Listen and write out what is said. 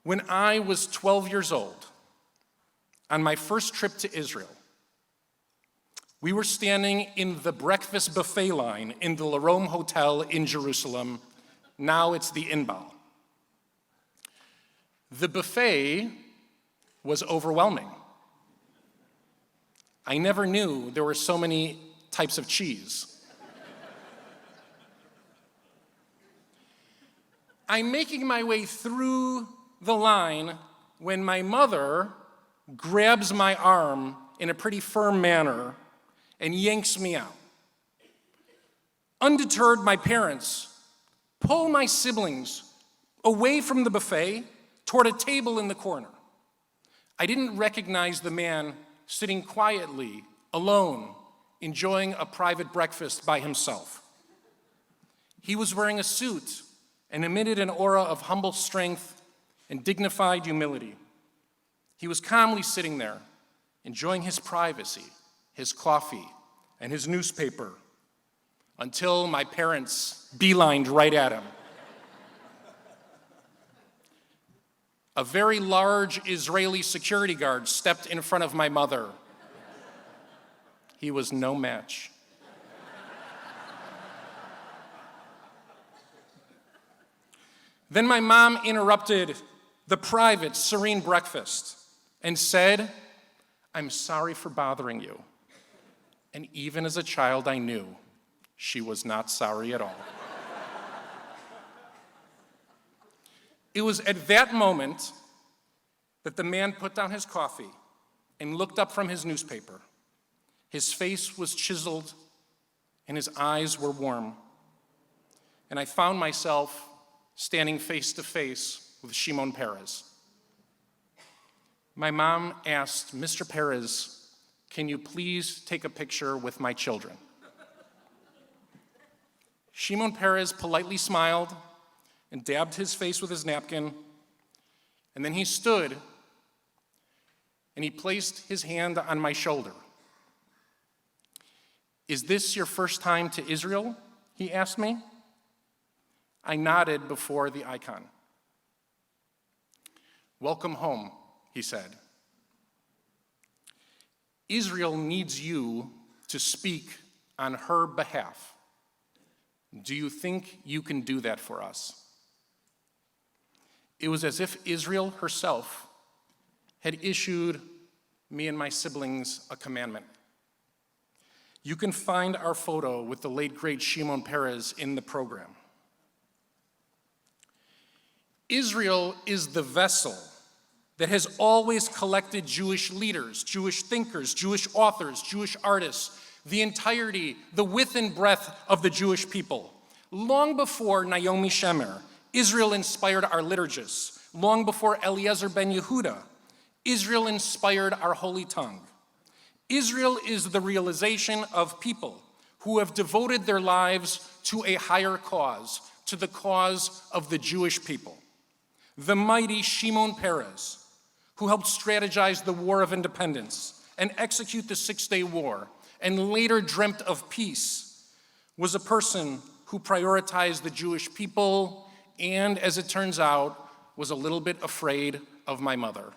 When I was 12 years old, on my first trip to Israel, we were standing in the breakfast buffet line in the Larome Hotel in Jerusalem. Now it's the Inbal. The buffet was overwhelming. I never knew there were so many types of cheese. I'm making my way through the line when my mother grabs my arm in a pretty firm manner and yanks me out. Undeterred, my parents pull my siblings away from the buffet toward a table in the corner. I didn't recognize the man sitting quietly, alone, enjoying a private breakfast by himself. He was wearing a suit and emitted an aura of humble strength and dignified humility. He was calmly sitting there, enjoying his privacy, his coffee, and his newspaper, until my parents beelined right at him. A very large Israeli security guard stepped in front of my mother. He was no match. Then my mom interrupted the private, serene breakfast and said, "I'm sorry for bothering you." And even as a child, I knew she was not sorry at all. It was at that moment that the man put down his coffee and looked up from his newspaper. His face was chiseled and his eyes were warm. And I found myself standing face to face with Shimon Peres. My mom asked, "Mr. Peres, can you please take a picture with my children?" Shimon Peres politely smiled and dabbed his face with his napkin, and then he stood and he placed his hand on my shoulder. "Is this your first time to Israel?" he asked me. I nodded before the icon. "Welcome home," he said. "Israel needs you to speak on her behalf. Do you think you can do that for us?" It was as if Israel herself had issued me and my siblings a commandment. You can find our photo with the late, great Shimon Peres in the program. Israel is the vessel that has always collected Jewish leaders, Jewish thinkers, Jewish authors, Jewish artists, the entirety, the width and breadth of the Jewish people. Long before Naomi Shemer, Israel inspired our liturgists. Long before Eliezer ben Yehuda, Israel inspired our holy tongue. Israel is the realization of people who have devoted their lives to a higher cause, to the cause of the Jewish people. The mighty Shimon Peres, who helped strategize the War of Independence and execute the Six-Day War, and later dreamt of peace, was a person who prioritized the Jewish people and, as it turns out, was a little bit afraid of my mother.